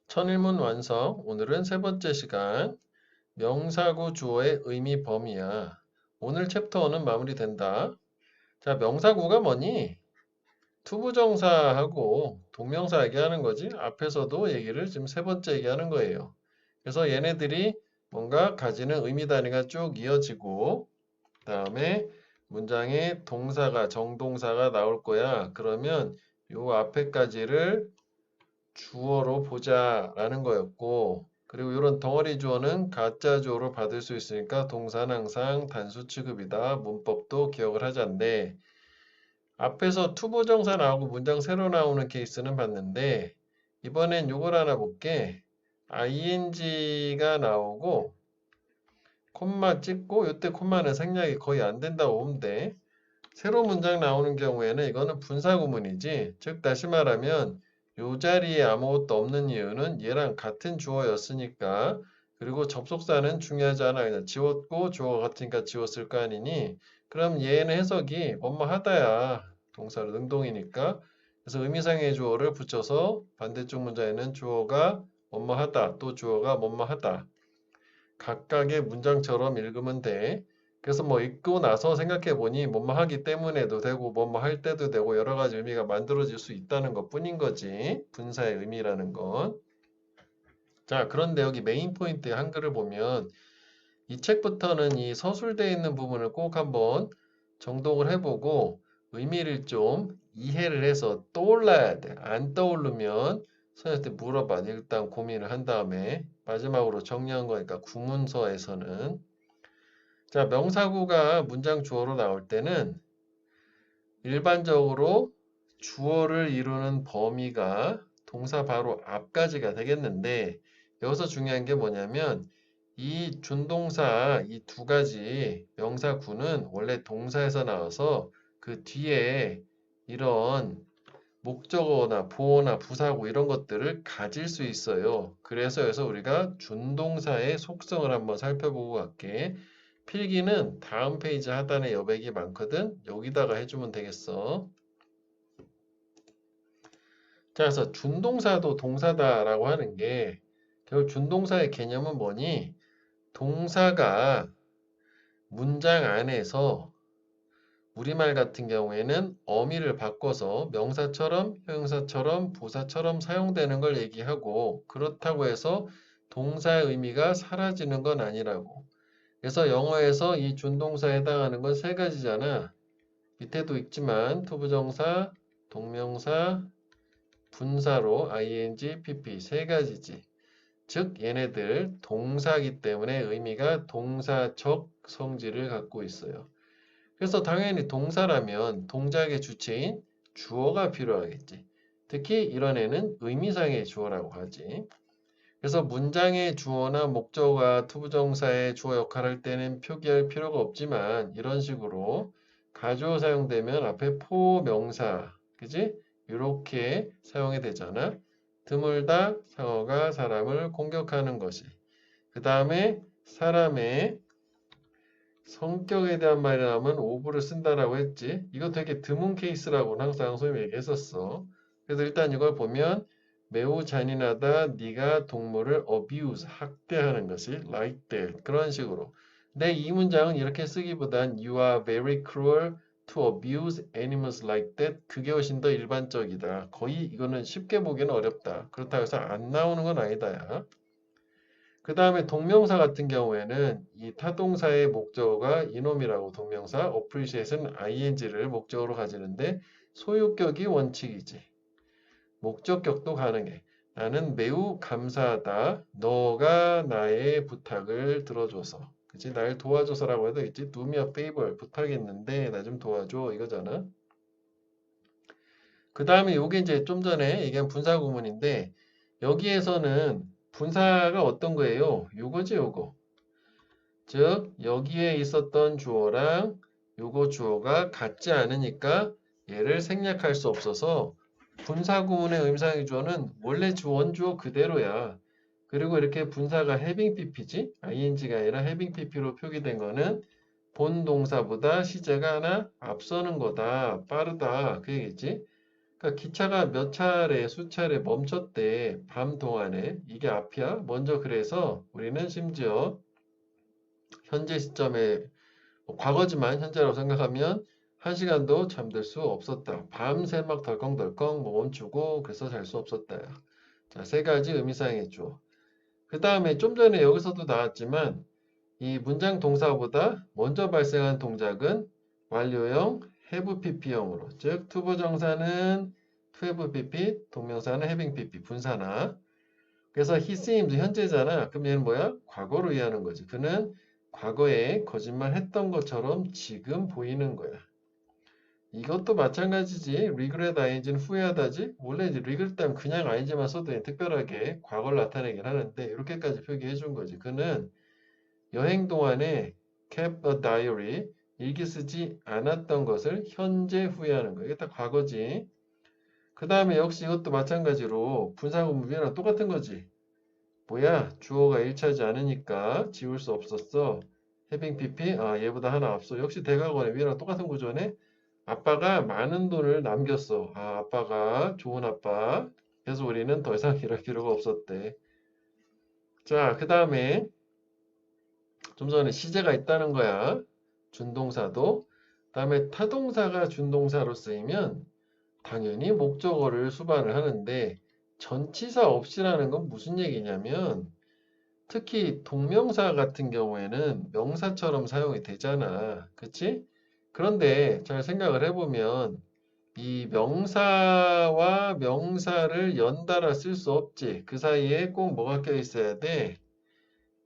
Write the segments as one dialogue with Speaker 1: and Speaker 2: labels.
Speaker 1: 천일문 완성. 오늘은 세 번째 시간. 명사구 주어의 의미 범위야. 오늘 챕터 1은 마무리된다. 자, 명사구가 뭐니? 투부정사하고 동명사 얘기하는 거지. 앞에서도 얘기를 지금 세 번째 얘기하는 거예요. 그래서 얘네들이 뭔가 가지는 의미 단위가 쭉 이어지고, 그다음에 문장에 동사가, 정동사가 나올 거야. 그러면 요 앞에까지를 주어로 보자라는 거였고, 그리고 이런 덩어리 주어는 가짜 주어로 받을 수 있으니까 동사는 항상 단수 취급이다. 문법도 기억을 하자인데, 앞에서 투부정사 나오고 문장 새로 나오는 케이스는 봤는데, 이번엔 요걸 하나 볼게. ing가 나오고 콤마 찍고, 이때 콤마는 생략이 거의 안 된다고 보면 돼. 새로 문장 나오는 경우에는 이거는 분사구문이지. 즉 다시 말하면 요 자리에 아무것도 없는 이유는 얘랑 같은 주어였으니까, 그리고 접속사는 중요하지 않아. 그냥 지웠고 주어가 같으니까 지웠을 거 아니니. 그럼 얘는 해석이 뭐뭐 하다야. 동사로 능동이니까. 그래서 의미상의 주어를 붙여서 반대쪽 문장에는 주어가 뭐뭐 하다, 또 주어가 뭐뭐 하다. 각각의 문장처럼 읽으면 돼. 그래서 뭐 읽고 나서 생각해 보니 뭐뭐 하기 때문에도 되고 뭐뭐 할 때도 되고 여러 가지 의미가 만들어질 수 있다는 것 뿐인 거지. 분사의 의미라는 건. 자, 그런데 여기 메인 포인트의 한글을 보면 이 책부터는 이 서술되어 있는 부분을 꼭 한번 정독을 해보고 의미를 좀 이해를 해서 떠올라야 돼. 안 떠오르면 선생님한테 물어봐. 일단 고민을 한 다음에 마지막으로 정리한 거니까 구문서에서는. 자, 명사구가 문장 주어로 나올 때는 일반적으로 주어를 이루는 범위가 동사 바로 앞까지가 되겠는데, 여기서 중요한 게 뭐냐면 이 준동사 이 두 가지 명사구는 원래 동사에서 나와서 그 뒤에 이런 목적어나 보어나 부사구 이런 것들을 가질 수 있어요. 그래서 여기서 우리가 준동사의 속성을 한번 살펴보고 갈게. 필기는 다음 페이지 하단에 여백이 많거든. 여기다가 해주면 되겠어. 자, 그래서 준동사도 동사다라고 하는 게 결국 준동사의 개념은 뭐니? 동사가 문장 안에서 우리말 같은 경우에는 어미를 바꿔서 명사처럼, 형용사처럼, 부사처럼 사용되는 걸 얘기하고, 그렇다고 해서 동사의 의미가 사라지는 건 아니라고. 그래서 영어에서 이 준동사에 해당하는 건 세 가지잖아. 밑에도 있지만 투부정사, 동명사, 분사로 ing, pp 세 가지지. 즉 얘네들 동사이기 때문에 의미가 동사적 성질을 갖고 있어요. 그래서 당연히 동사라면 동작의 주체인 주어가 필요하겠지. 특히 이런 애는 의미상의 주어라고 하지. 그래서 문장의 주어나 목적어가 투부정사의 주어 역할을 할 때는 표기할 필요가 없지만 이런 식으로 가주어 사용되면 앞에 포명사, 그지? 이렇게 사용이 되잖아. 드물다 상어가 사람을 공격하는 것이. 그 다음에 사람의 성격에 대한 말이 나오면 오브를 쓴다라고 했지. 이거 되게 드문 케이스라고는 항상 선생님이 얘기했었어. 그래서 일단 이걸 보면 매우 잔인하다. 네가 동물을 abuse, 학대하는 것이 like that. 그런 식으로. 근데 이 문장은 이렇게 쓰기보단 you are very cruel to abuse animals like that. 그게 훨씬 더 일반적이다. 거의 이거는 쉽게 보기는 어렵다. 그렇다고 해서 안 나오는 건 아니다. 야. 그 다음에 동명사 같은 경우에는 이 타동사의 목적어가 이놈이라고 동명사, appreciate은 ing를 목적어로 가지는데 소유격이 원칙이지. 목적격도 가능해. 나는 매우 감사하다. 너가 나의 부탁을 들어줘서. 그치? 날 도와줘서라고 해도 있지. Do me a favor. 부탁했는데 나 좀 도와줘. 이거잖아. 그 다음에 요게 이제 좀 전에 얘기한 분사 구문인데 여기에서는 분사가 어떤 거예요? 요거지, 요거. 즉, 여기에 있었던 주어랑 요거 주어가 같지 않으니까 얘를 생략할 수 없어서 분사 구문의 의미상의 주어는 원래 원주어 그대로야. 그리고 이렇게 분사가 having pp지? ing가 아니라 having pp로 표기된 거는 본 동사보다 시제가 하나 앞서는 거다. 빠르다. 그 얘기지. 그러니까 기차가 몇 차례, 수차례 멈췄대. 밤 동안에. 이게 앞이야. 먼저 그래서 우리는 심지어 현재 시점에 뭐 과거지만 현재라고 생각하면 한 시간도 잠들 수 없었다. 밤새 막 덜컹덜컹 뭐 멈추고 그래서 잘 수 없었다. 자, 세 가지 의미사항의 주어. 그 다음에 좀 전에 여기서도 나왔지만 이 문장 동사보다 먼저 발생한 동작은 완료형 have pp형으로 즉 투부정사는 to have pp, 동명사는 having pp, 분사나 그래서 he seems 현재잖아. 그럼 얘는 뭐야? 과거로 이해하는 거지. 그는 과거에 거짓말 했던 것처럼 지금 보이는 거야. 이것도 마찬가지지. regret ing는 후회하다지. 원래 이제 regret 하면 그냥 ing만 써도 특별하게 과거를 나타내긴 하는데 이렇게까지 표기해 준 거지. 그는 여행 동안에 kept a diary 일기 쓰지 않았던 것을 현재 후회하는 거야. 이게 다 과거지. 그 다음에 역시 이것도 마찬가지로 분사구문이랑 똑같은 거지. 뭐야? 주어가 1차지 않으니까 지울 수 없었어. having pp? 아, 얘보다 하나 앞서. 역시 대각원의 위랑 똑같은 구조네. 아빠가 많은 돈을 남겼어. 아, 아빠가 좋은 아빠. 그래서 우리는 더 이상 이럴 필요가 없었대. 자, 그 다음에 좀 전에 시제가 있다는 거야. 준동사도. 그 다음에 타동사가 준동사로 쓰이면 당연히 목적어를 수반을 하는데 전치사 없이라는 건 무슨 얘기냐면 특히 동명사 같은 경우에는 명사처럼 사용이 되잖아. 그치? 그런데 잘 생각을 해보면 이 명사와 명사를 연달아 쓸 수 없지. 그 사이에 꼭 뭐가 껴 있어야 돼?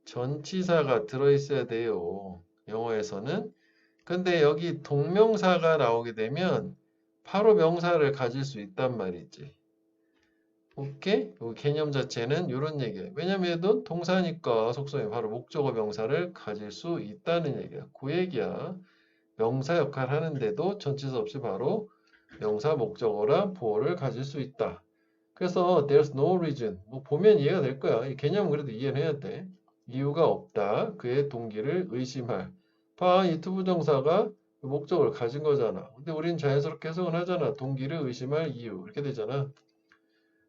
Speaker 1: 전치사가 들어있어야 돼요. 영어에서는. 근데 여기 동명사가 나오게 되면 바로 명사를 가질 수 있단 말이지. 오케이? 이 개념 자체는 이런 얘기예요. 왜냐면 얘도 동사니까 속성이 바로 목적어 명사를 가질 수 있다는 얘기야. 그 얘기야. 명사 역할 하는데도 전치사 없이 바로 명사 목적어라 보어를 가질 수 있다. 그래서 there's no reason. 뭐 보면 이해가 될 거야. 이 개념은 그래도 이해를 해야 돼. 이유가 없다. 그의 동기를 의심할. 봐, 이 투부정사가 목적어를 가진 거잖아. 근데 우린 자연스럽게 해석은 하잖아. 동기를 의심할 이유. 이렇게 되잖아.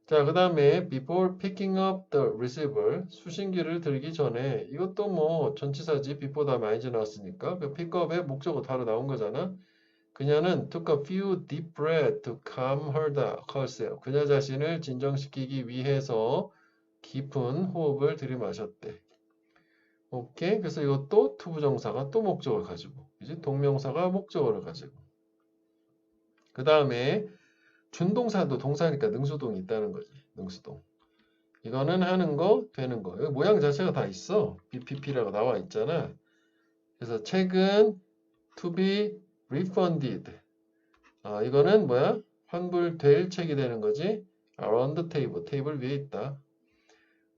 Speaker 1: 자, 그 다음에 before picking up the receiver 수신기를 들기 전에 이것도 뭐 전치사지 before 다음에 ing 나왔으니까 그 pick up의 목적어 바로 나온 거잖아. 그녀는 took a few deep breaths to calm herself. 그녀 자신을 진정시키기 위해서 깊은 호흡을 들이마셨대. 오케이. 그래서 이것도 투부정사가 또 목적어를 가지고 이제 동명사가 목적어를 가지고 그 다음에 준동사도 동사니까 능수동이 있다는 거지. 능수동. 이거는 하는 거, 되는 거. 여기 모양 자체가 다 있어. BPP라고 나와 있잖아. 그래서 책은 to be refunded. 이거는 뭐야? 환불될 책이 되는 거지. around the table. 테이블 위에 있다.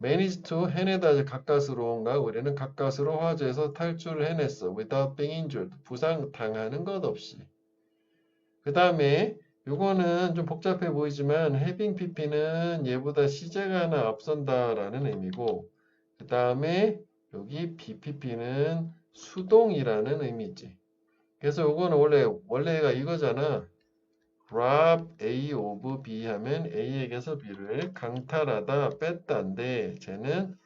Speaker 1: manage to 해내다 가까스로운가? 우리는 가까스로 화재에서 탈출을 해냈어. without being injured. 부상 당하는 것 없이. 그 다음에 요거는 좀 복잡해 보이지만 having pp는 얘보다 시제가 하나 앞선다라는 의미고 그 다음에 여기 bpp는 수동이라는 의미지. 그래서 요거는 원래가 이거잖아. rob A of B 하면 A에게서 B를 강탈하다 뺐다인데 쟤는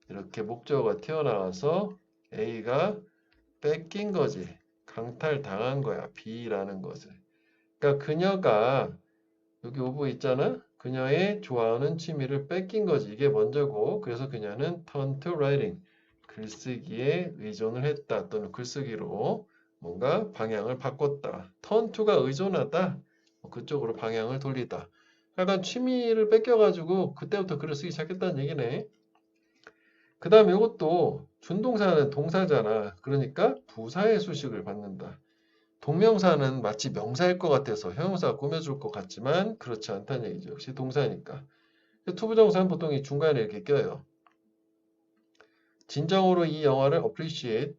Speaker 1: 이렇게 목적어가 튀어나와서 A가 뺏긴 거지. 강탈당한 거야. B라는 것을. 그러니까 그녀가 여기 오브 있잖아. 그녀의 좋아하는 취미를 뺏긴 거지. 이게 먼저고 그래서 그녀는 turn to writing 글쓰기에 의존을 했다. 또는 글쓰기로 뭔가 방향을 바꿨다. turn to가 의존하다. 그쪽으로 방향을 돌리다. 약간 취미를 뺏겨가지고 그때부터 글을 쓰기 시작했다는 얘기네. 그 다음에 이것도 준동사는 동사잖아. 그러니까 부사의 수식을 받는다. 동명사는 마치 명사일 것 같아서 형용사가 꾸며줄 것 같지만 그렇지 않다는 얘기죠. 역시 동사니까. 투부정사는 보통 이 중간에 이렇게 껴요. 진정으로 이 영화를 appreciate,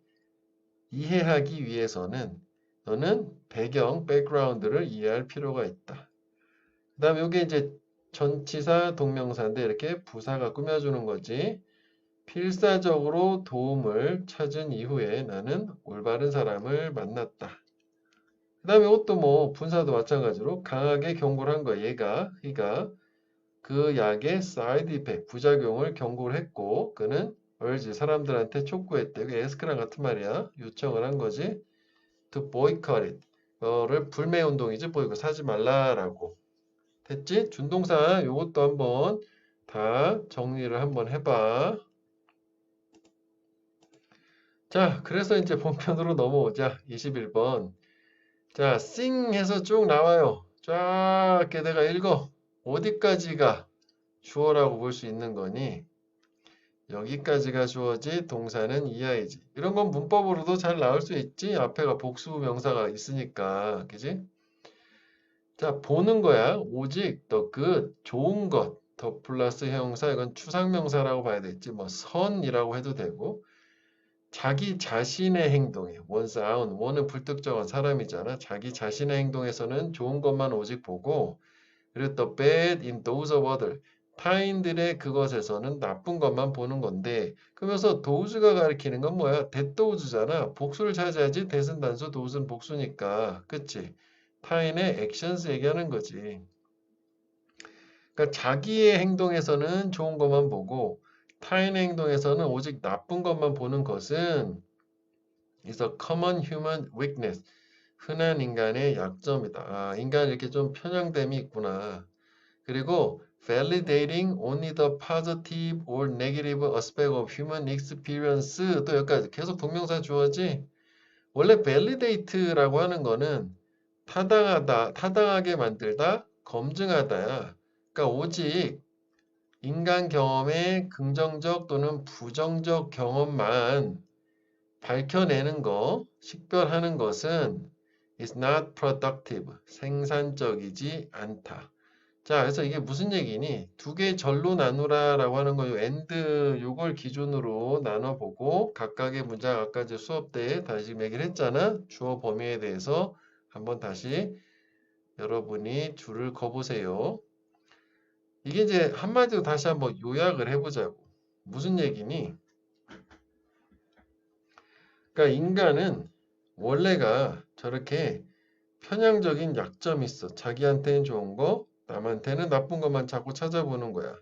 Speaker 1: 이해하기 위해서는 너는 배경, 백그라운드를 이해할 필요가 있다. 그 다음에 이게 이제 전치사 동명사인데 이렇게 부사가 꾸며주는 거지. 필사적으로 도움을 찾은 이후에 나는 올바른 사람을 만났다. 그 다음에 이것도 뭐 분사도 마찬가지로 강하게 경고를 한 거야. 그가 그 약의 사이드 이펙트, 부작용을 경고를 했고 그는 urge, 사람들한테 촉구했대. 이게 에스크랑 같은 말이야. 요청을 한 거지. to boycott it. 그거를 불매 운동이지. 보이고 사지 말라라고. 됐지? 준동사 요것도 한번 다 정리를 한번 해봐. 자, 그래서 이제 본편으로 넘어오자. 21번. 자, sing 해서 쭉 나와요. 쫙 이렇게 내가 읽어. 어디까지가 주어라고 볼 수 있는 거니? 여기까지가 주어지, 동사는 이하이지. 이런 건 문법으로도 잘 나올 수 있지. 앞에가 복수 명사가 있으니까. 그지? 자, 보는 거야. 오직 the good, 좋은 것. 더 플러스 형용사, 이건 추상명사라고 봐야 되겠지. 뭐 선이라고 해도 되고. 자기 자신의 행동에 one's own, one은 불특정한 사람이잖아. 자기 자신의 행동에서는 좋은 것만 오직 보고, 그리고 the bad in those of others, 타인들의 그것에서는 나쁜 것만 보는 건데, 그러면서 those가 가리키는 건 뭐야? that those잖아. 복수를 찾아야지. that은 단수, those는 복수니까. 그치? 타인의 actions 얘기하는 거지. 그러니까 자기의 행동에서는 좋은 것만 보고 타인의 행동에서는 오직 나쁜 것만 보는 것은 is a common human weakness. 흔한 인간의 약점이다. 아, 인간 이렇게 좀 편향됨이 있구나. 그리고 validating only the positive or negative aspect of human experience. 또 여기까지 계속 동명사 주어지. 원래 validate라고 하는 거는 타당하다, 타당하게 만들다, 검증하다야. 그러니까 오직 인간 경험의 긍정적 또는 부정적 경험만 밝혀내는 거, 식별하는 것은 is not productive, 생산적이지 않다. 자, 그래서 이게 무슨 얘기니? 두 개의 절로 나누라 라고 하는 거요. and 요걸 기준으로 나눠보고 각각의 문장 아까 이제 수업 때 다시 얘기를 했잖아. 주어 범위에 대해서 한번 다시 여러분이 줄을 그어보세요. 이게 이제 한마디로 다시 한번 요약을 해보자고. 무슨 얘기니? 그러니까 인간은 원래가 저렇게 편향적인 약점이 있어. 자기한테는 좋은 거, 남한테는 나쁜 것만 자꾸 찾아보는 거야.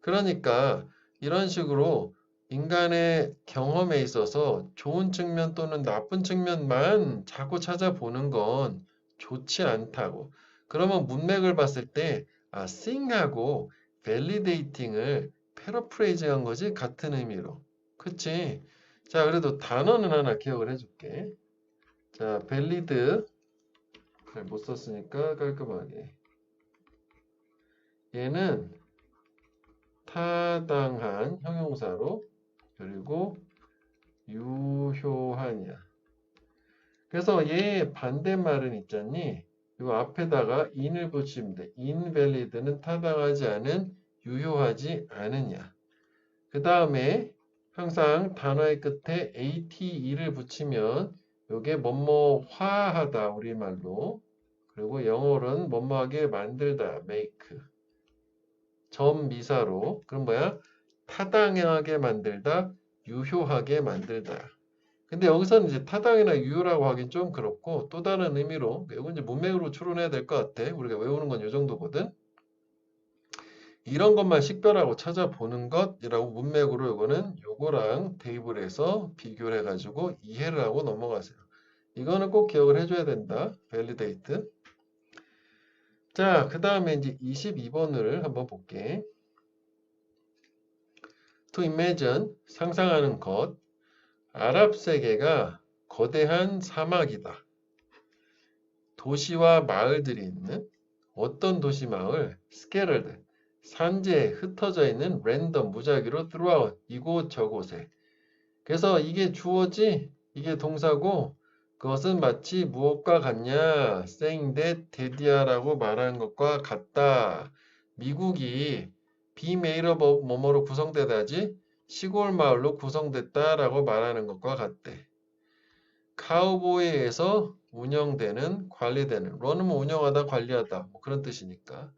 Speaker 1: 그러니까 이런 식으로 인간의 경험에 있어서 좋은 측면 또는 나쁜 측면만 자꾸 찾아보는 건 좋지 않다고. 그러면 문맥을 봤을 때 아, sing하고 validating을 패러프레이즈한 거지 같은 의미로. 그치? 자, 그래도 단어는 하나 기억을 해줄게. 자, valid 잘 못 썼으니까 깔끔하게. 얘는 타당한 형용사로 그리고 유효한이야. 그래서 얘 반대말은 있잖니. 요 앞에다가 in을 붙이면 돼. invalid는 타당하지 않은, 유효하지 않으냐. 그 다음에 항상 단어의 끝에 ate를 붙이면 요게 뭐뭐화하다 우리말로. 그리고 영어로는 뭐뭐하게 만들다 make. 점미사로. 그럼 뭐야? 타당하게 만들다, 유효하게 만들다. 근데 여기서는 이제 타당이나 유효라고 하긴 좀 그렇고 또 다른 의미로 이건 이제 문맥으로 추론해야 될 것 같아. 우리가 외우는 건 이 정도거든. 이런 것만 식별하고 찾아보는 것이라고 문맥으로 이거는 요거랑 테이블에서 비교를 해가지고 이해를 하고 넘어가세요. 이거는 꼭 기억을 해줘야 된다. validate. 자, 그 다음에 이제 22번을 한번 볼게. To imagine, 상상하는 것. 아랍 세계가 거대한 사막이다. 도시와 마을들이 있는 어떤 도시 마을? scattered, 산지에 흩어져 있는 랜덤, 무작위로 throughout, 이곳 저곳에. 그래서 이게 주어지, 이게 동사고 그것은 마치 무엇과 같냐? saying that daddy야라고 말하는 것과 같다. 미국이 be made of 뭐뭐로 구성되다지 시골 마을로 구성됐다라고 말하는 것과 같대. 카우보이에 의해서 운영되는, 관리되는, 런은 운영하다, 관리하다 뭐 그런 뜻이니까.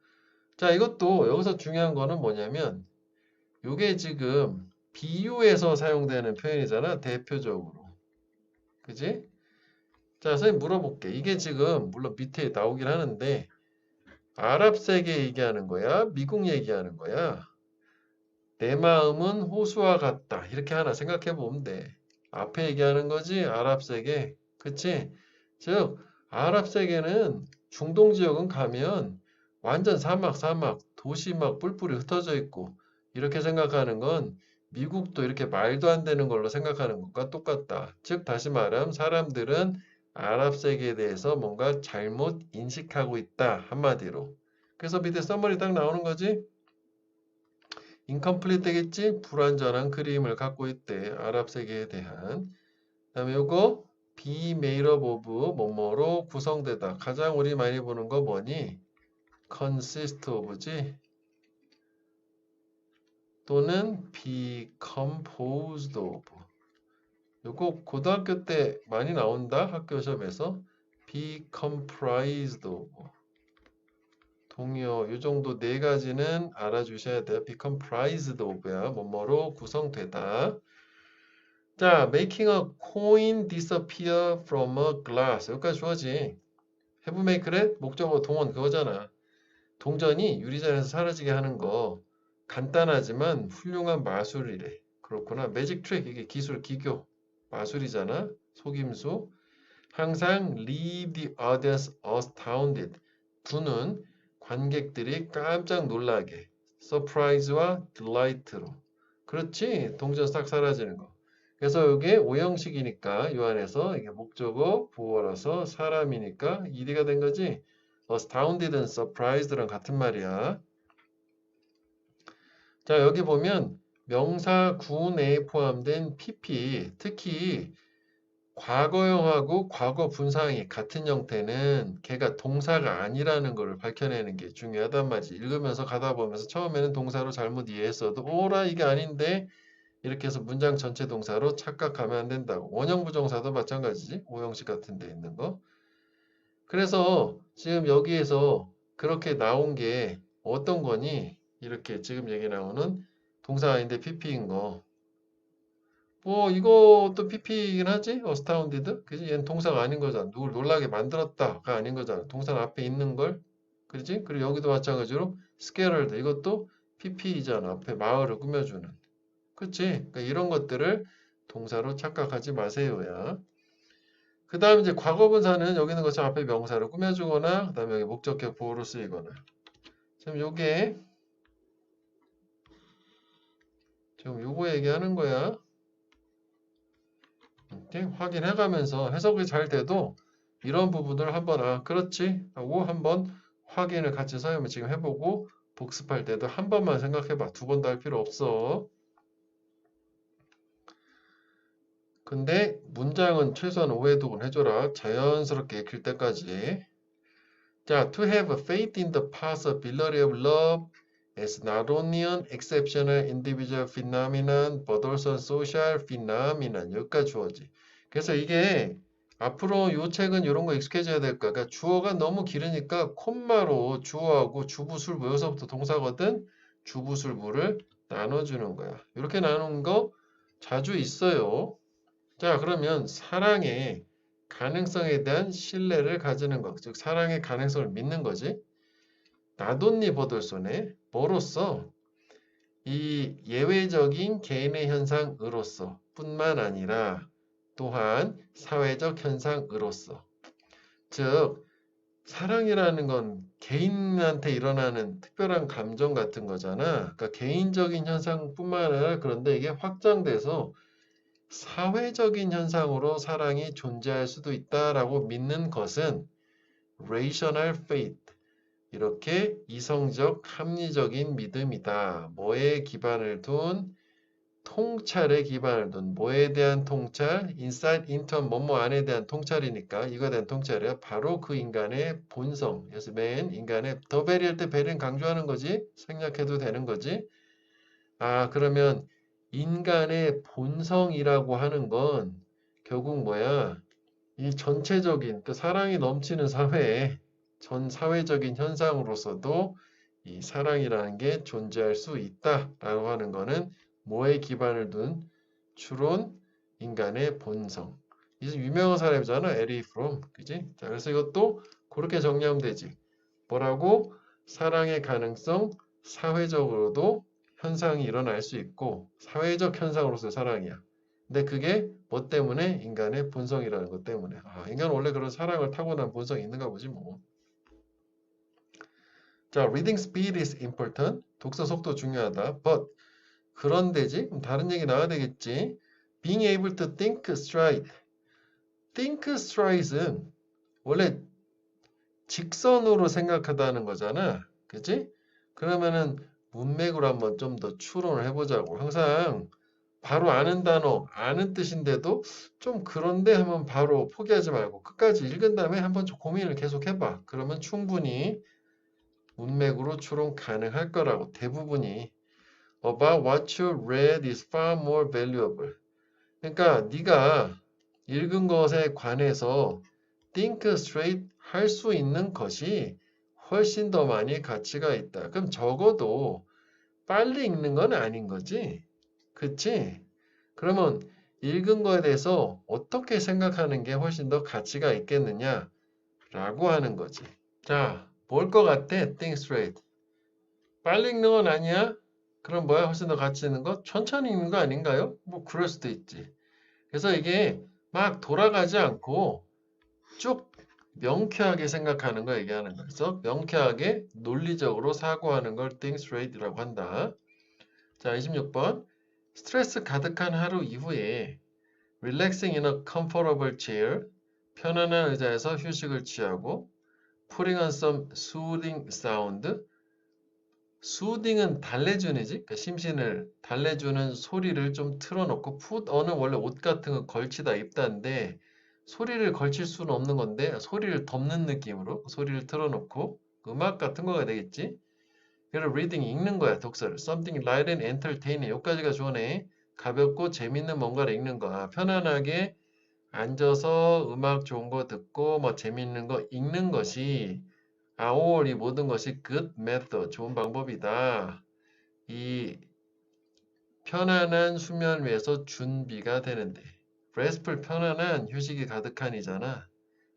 Speaker 1: 자, 이것도 여기서 중요한 거는 뭐냐면 이게 지금 비유에서 사용되는 표현이잖아. 대표적으로. 그지? 자, 선생님 물어볼게. 이게 지금 물론 밑에 나오긴 하는데 아랍 세계 얘기하는 거야? 미국 얘기하는 거야? 내 마음은 호수와 같다. 이렇게 하나 생각해 보면 돼. 앞에 얘기하는 거지? 아랍 세계. 그치? 즉, 아랍 세계는 중동 지역은 가면 완전 사막, 도시 막 뿔뿔이 흩어져 있고, 이렇게 생각하는 건 미국도 이렇게 말도 안 되는 걸로 생각하는 것과 똑같다. 즉, 다시 말하면 사람들은 아랍 세계에 대해서 뭔가 잘못 인식하고 있다. 한마디로. 그래서 밑에 써머리 딱 나오는 거지? 인컴플리트 되겠지? 불완전한 그림을 갖고 있대. 아랍 세계에 대한. 그다음에 요거 be made up of 뭐뭐로 구성되다. 가장 우리 많이 보는 거 뭐니? consist of지? 또는 be composed of. 요거 고등학교 때 많이 나온다. 학교 시험에서 be comprised of. 동요 요 정도 네 가지는 알아주셔야 돼요. be comprised of야. 뭐뭐로 구성되다. 자, making a coin disappear from a glass. 여기까지 좋아지. have make it 목적어 동원 그거잖아. 동전이 유리잔에서 사라지게 하는 거 간단하지만 훌륭한 마술이래. 그렇구나. 매직 트릭 이게 기술 기교 마술이잖아. 속임수. 항상 leave the audience astounded. 두는 관객들이 깜짝 놀라게. surprise와 delight로. 그렇지. 동전 싹 사라지는 거. 그래서 이게 오형식이니까 요 안에서 이게 목적어 부호라서 사람이니까 ED가 된 거지. astounded는 surprised랑 같은 말이야. 자, 여기 보면 명사 구내에 포함된 PP, 특히 과거형하고 과거 분사형이 같은 형태는 걔가 동사가 아니라는 것을 밝혀내는 게 중요하단 말이지. 읽으면서 가다 보면서 처음에는 동사로 잘못 이해했어도 오라 이게 아닌데 이렇게 해서 문장 전체 동사로 착각하면 안 된다고. 원형 부정사도 마찬가지지. 오형식 같은 데 있는 거. 그래서 지금 여기에서 그렇게 나온 게 어떤 거니? 이렇게 지금 얘기 나오는 동사 아닌데 PP인 거. 뭐 이것도 PP이긴 하지? 어스타운디드? 그지? 얘는 동사가 아닌 거잖아. 누굴 놀라게 만들었다가 아닌 거잖아. 동사 앞에 있는 걸. 그지? 그리고 여기도 마찬가지로 스케럴드 이것도 PP이잖아. 앞에 마을을 꾸며주는. 그치? 그러니까 이런 것들을 동사로 착각하지 마세요야. 그 다음 이제 과거분사는 여기 있는 것처럼 앞에 명사를 꾸며주거나 그 다음에 여기 목적격 보호로 쓰이거나. 지금 요게 지금 요거 얘기하는 거야. 이렇게 확인해가면서 해석이 잘 돼도 이런 부분을 한번 아 그렇지 하고 한번 확인을 같이 사용을 지금 해보고 복습할 때도 한 번만 생각해봐. 두 번도 할 필요 없어. 근데 문장은 최소한 오해독은 해줘라. 자연스럽게 읽힐 때까지. 자, to have faith in the possibility of love is not only an exceptional individual phenomenon but also a social phenomenon. 여기까지 주어지. 그래서 이게 앞으로 요 책은 이런 거 익숙해져야 될 거야. 그러니까 주어가 너무 길으니까 콤마로 주어하고 주부술부 여기서부터 동사거든. 주부술부를 나눠주는 거야. 이렇게 나누는 거 자주 있어요. 자, 그러면 사랑의 가능성에 대한 신뢰를 가지는 것, 즉 사랑의 가능성을 믿는 거지. 나돈니 버들손의 뭐로써 이 예외적인 개인의 현상으로서 뿐만 아니라 또한 사회적 현상으로서 즉 사랑이라는 건 개인한테 일어나는 특별한 감정 같은 거잖아. 그러니까 개인적인 현상뿐만 아니라 그런데 이게 확장돼서 사회적인 현상으로 사랑이 존재할 수도 있다라고 믿는 것은 rational faith, 이렇게 이성적 합리적인 믿음이다. 뭐에 기반을 둔? 통찰에 기반을 둔. 뭐에 대한 통찰? insight into 뭐뭐 안에 대한 통찰이니까 이거에 대한 통찰이야. 바로 그 인간의 본성. 그래서 맨 인간의 더 베리할 때 베리는 강조하는 거지. 생략해도 되는 거지. 아, 그러면 인간의 본성이라고 하는 건 결국 뭐야? 이 전체적인 그 사랑이 넘치는 사회의 전 사회적인 현상으로서도 이 사랑이라는 게 존재할 수 있다라고 하는 거는 뭐에 기반을 둔 추론 인간의 본성. 이 유명한 사람이잖아. 에리 프롬. 그지? 자, 그래서 이것도 그렇게 정리하면 되지. 뭐라고? 사랑의 가능성, 사회적으로도 현상이 일어날 수 있고, 사회적 현상으로서 사랑이야. 근데 그게 뭐 때문에? 인간의 본성이라는 것 때문에. 아, 인간은 원래 그런 사랑을 타고난 본성이 있는가 보지 뭐. 자, reading speed is important. 독서 속도 중요하다. But 그런데지? 그럼 다른 얘기 나와야 되겠지. Being able to think straight. think straight은 원래 직선으로 생각하다는 거잖아. 그치? 그러면은 문맥으로 한번 좀 더 추론을 해보자고. 항상 바로 아는 단어, 아는 뜻인데도 좀 그런데 하면 바로 포기하지 말고 끝까지 읽은 다음에 한번 좀 고민을 계속 해봐. 그러면 충분히 문맥으로 추론 가능할 거라고. 대부분이 about what you read is far more valuable. 그러니까 네가 읽은 것에 관해서 think straight 할 수 있는 것이 훨씬 더 많이 가치가 있다. 그럼 적어도 빨리 읽는 건 아닌 거지. 그치? 그러면 읽은 거에 대해서 어떻게 생각하는 게 훨씬 더 가치가 있겠느냐? 라고 하는 거지. 자, 뭘 것 같아? think straight. 빨리 읽는 건 아니야? 그럼 뭐야? 훨씬 더 가치 있는 거? 천천히 읽는 거 아닌가요? 뭐 그럴 수도 있지. 그래서 이게 막 돌아가지 않고 쭉 명쾌하게 생각하는 거 얘기하는 거예요. 그래서 명쾌하게 논리적으로 사고하는 걸 think straight이라고 한다. 자, 26번. 스트레스 가득한 하루 이후에 relaxing in a comfortable chair. 편안한 의자에서 휴식을 취하고 putting on some soothing sound. soothing은 달래주는지, 그러니까 심신을 달래주는 소리를 좀 틀어놓고 put on은 원래 옷 같은 거 걸치다 입다인데 소리를 걸칠 수는 없는 건데 소리를 덮는 느낌으로 소리를 틀어놓고 음악 같은 거가 되겠지. 그래서 reading 읽는 거야. 독서를. something light and entertaining. 여기까지가 좋네. 가볍고 재밌는 뭔가를 읽는 거야. 편안하게 앉아서 음악 좋은 거 듣고 뭐 재밌는 거 읽는 것이 all 이 모든 것이 good method. 좋은 방법이다. 이 편안한 수면 위에서 준비가 되는데 restful 편안한 휴식이 가득한이잖아.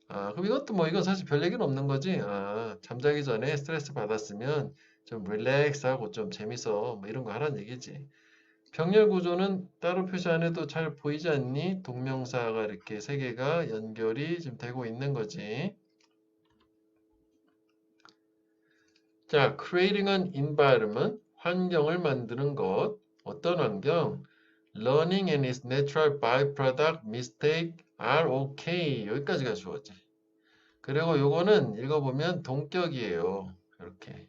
Speaker 1: 아, 그럼 이것도 뭐 이건 사실 별 얘기는 없는 거지. 아, 잠자기 전에 스트레스 받았으면 좀 릴렉스하고 좀 재밌어. 뭐 이런 거 하라는 얘기지. 병렬 구조는 따로 표시 안 해도 잘 보이지 않니? 동명사가 이렇게 세 개가 연결이 지금 되고 있는 거지. 자, creating an environment, 환경을 만드는 것. 어떤 환경? Learning and its natural byproduct mistake are okay. 여기까지가 주어지. 그리고 요거는 읽어보면 동격이에요. 이렇게.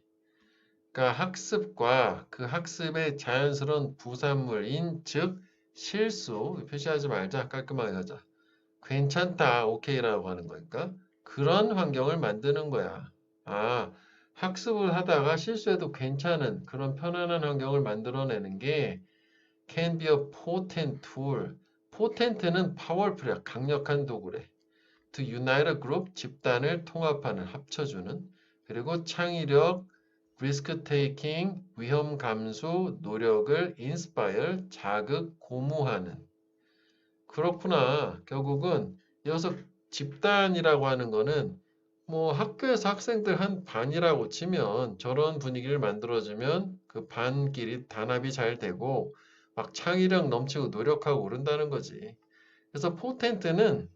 Speaker 1: 그러니까 학습과 그 학습의 자연스러운 부산물인 즉 실수 표시하지 말자. 깔끔하게 가자. 괜찮다. 오케이라고 하는 거니까 그런 환경을 만드는 거야. 아, 학습을 하다가 실수해도 괜찮은 그런 편안한 환경을 만들어내는 게 can be a potent tool. potent는 powerful이야. 강력한 도구래. to unite a group, 집단을 통합하는, 합쳐주는. 그리고 창의력, risk taking, 위험 감수, 노력을 inspire, 자극, 고무하는. 그렇구나. 결국은 여기서 집단이라고 하는 거는 뭐 학교에서 학생들 한 반이라고 치면 저런 분위기를 만들어주면 그 반끼리 단합이 잘 되고 막 창의력 넘치고 노력하고 오른다는 거지. 그래서 포텐트는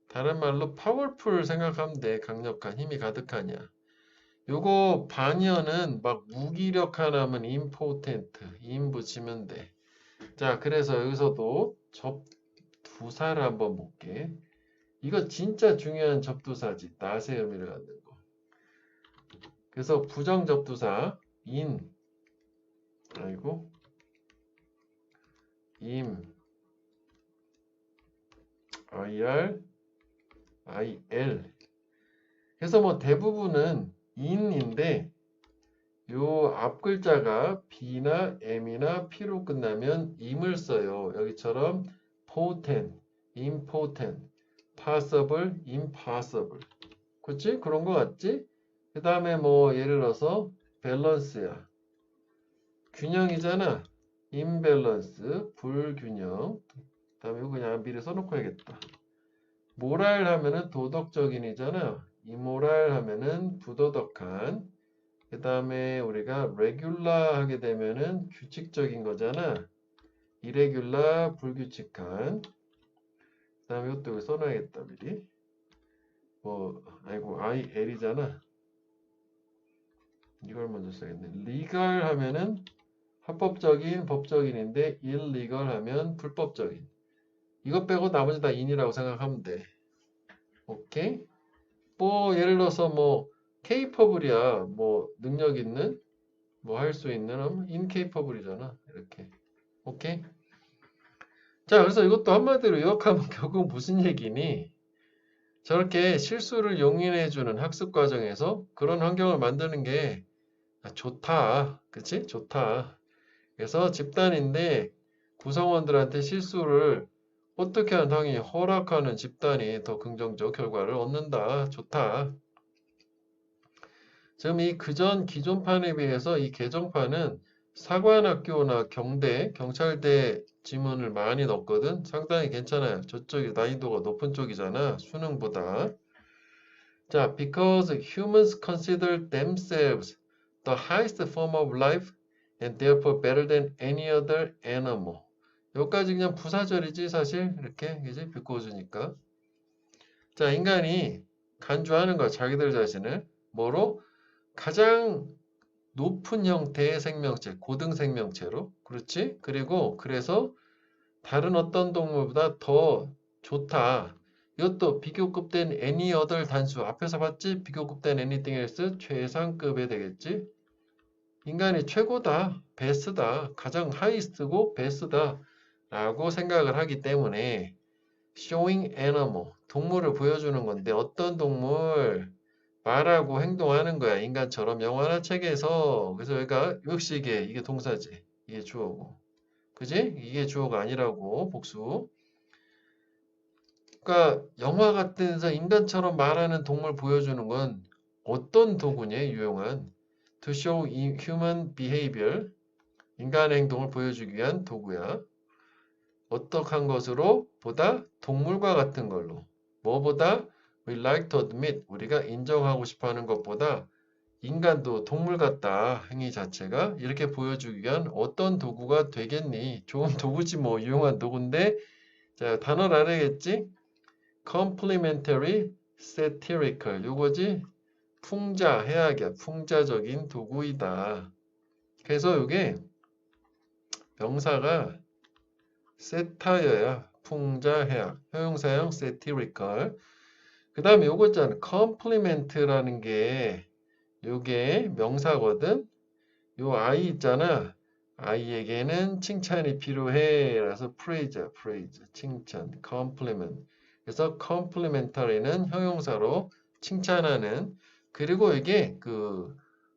Speaker 1: 다른 말로 파워풀 생각하면 돼. 강력한 힘이 가득하냐. 요거 반이어는 막 무기력한 하면 임포텐트 임 붙이면 돼. 자, 그래서 여기서도 접두사를 한번 볼게. 이거 진짜 중요한 접두사지. 낫의 의미를 갖는 거. 그래서 부정접두사 인 아이고 임 ir il 그래서 뭐 대부분은 in인데 요 앞 글자가 b나 m이나 p로 끝나면 im을 써요. 여기처럼 potent, impotent, possible, impossible. 그치? 그런 거 같지? 그 다음에 뭐 예를 들어서 balance야. 균형이잖아. imbalance, 불균형. 다음에 이거 그냥 미리 써놓고 해야겠다. 모랄 하면은 도덕적인이잖아. 이모랄 하면은 부도덕한. 그 다음에 우리가 레귤라 하게 되면은 규칙적인 거잖아. 이레귤라 불규칙한. 그 다음에 이것도 여기 써놔야겠다 미리. 아이고 IL이잖아. 이걸 먼저 써야겠네. legal 하면은 합법적인, 법적인인데 illegal 하면 불법적인. 이것 빼고 나머지 다 in이라고 생각하면 돼. 오케이? 예를 들어서 capable이야. 능력 있는, 할 수 있는 하면 incapable이잖아. 이렇게. 오케이? 자, 그래서 이것도 한마디로 요약하면 결국 무슨 얘기니? 저렇게 실수를 용인해주는 학습 과정에서 그런 환경을 만드는 게 좋다. 그치? 좋다. 그래서 집단인데 구성원들한테 실수를 어떻게 하는 당연히 허락하는 집단이 더 긍정적 결과를 얻는다. 좋다. 지금 이 그전 기존판에 비해서 이 개정판은 사관학교나 경대, 경찰대 지문을 많이 넣었거든. 상당히 괜찮아요. 저쪽이 난이도가 높은 쪽이잖아. 수능보다. 자, because humans consider themselves the highest form of life and therefore better than any other animal. 여기까지 그냥 부사절이지 사실 이렇게 그지 비꼬주니까. 자, 인간이 간주하는 거야. 자기들 자신을 뭐로? 가장 높은 형태의 생명체, 고등 생명체로. 그렇지? 그리고 그래서 다른 어떤 동물보다 더 좋다. 이것도 비교급된 any other 단수. 앞에서 봤지? 비교급된 anything else 최상급에 되겠지? 인간이 최고다, 베스트다, 가장 하이스트고 베스트다 라고 생각을 하기 때문에 showing animal, 동물을 보여주는 건데 어떤 동물? 말하고 행동하는 거야. 인간처럼 영화나 책에서. 그래서 여기가 역시 이게 동사지. 이게 주어고. 그지? 이게 주어가 아니라고 복수. 그러니까 영화 같은 데서 인간처럼 말하는 동물 보여주는 건 어떤 도구냐? 유용한 to show human behavior, 인간의 행동을 보여주기 위한 도구야. 어떠한 것으로? 보다 동물과 같은 걸로. 뭐보다? We like to admit, 우리가 인정하고 싶어하는 것보다 인간도 동물 같다. 행위 자체가 이렇게 보여주기 위한 어떤 도구가 되겠니? 좋은 도구지 유용한 도구인데 자, 단어를 알아야겠지? complementary, satirical, 요거지? 풍자, 해악이야. 풍자적인 도구이다. 그래서 이게 명사가 세타여야. 풍자, 해악. 형용사형 satirical. 그 다음에 요거 있잖아. compliment라는 게 요게 명사거든. 요 I 있잖아. I에게는 칭찬이 필요해. 라서 praise, 칭찬, compliment. 그래서 complimentary는 형용사로 칭찬하는. 그리고 이게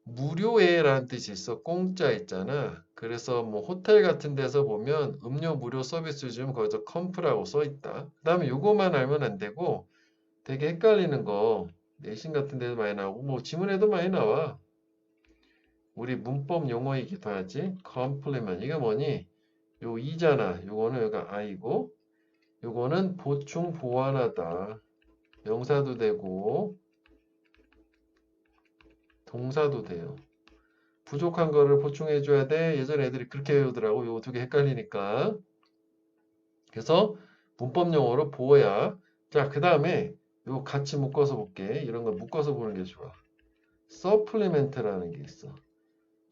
Speaker 1: 무료에라는 뜻이 있어. 공짜 있잖아. 그래서 호텔 같은 데서 보면 음료 무료 서비스 좀 거기서 컴프라고 써 있다. 그 다음에 요거만 알면 안 되고 되게 헷갈리는 거 내신 같은 데도 많이 나오고 지문에도 많이 나와. 우리 문법 용어이기도 하지. complement 이게 뭐니? 요 이잖아. 요거는 여기가 I고 요거는 보충 보완하다. 명사도 되고 동사도 돼요. 부족한 거를 보충해 줘야 돼. 예전 애들이 그렇게 외우더라고. 요거 두 개 헷갈리니까. 그래서 문법 용어로 보호야. 자, 그 다음에 요거 같이 묶어서 볼게. 이런 거 묶어서 보는 게 좋아. supplement라는 게 있어.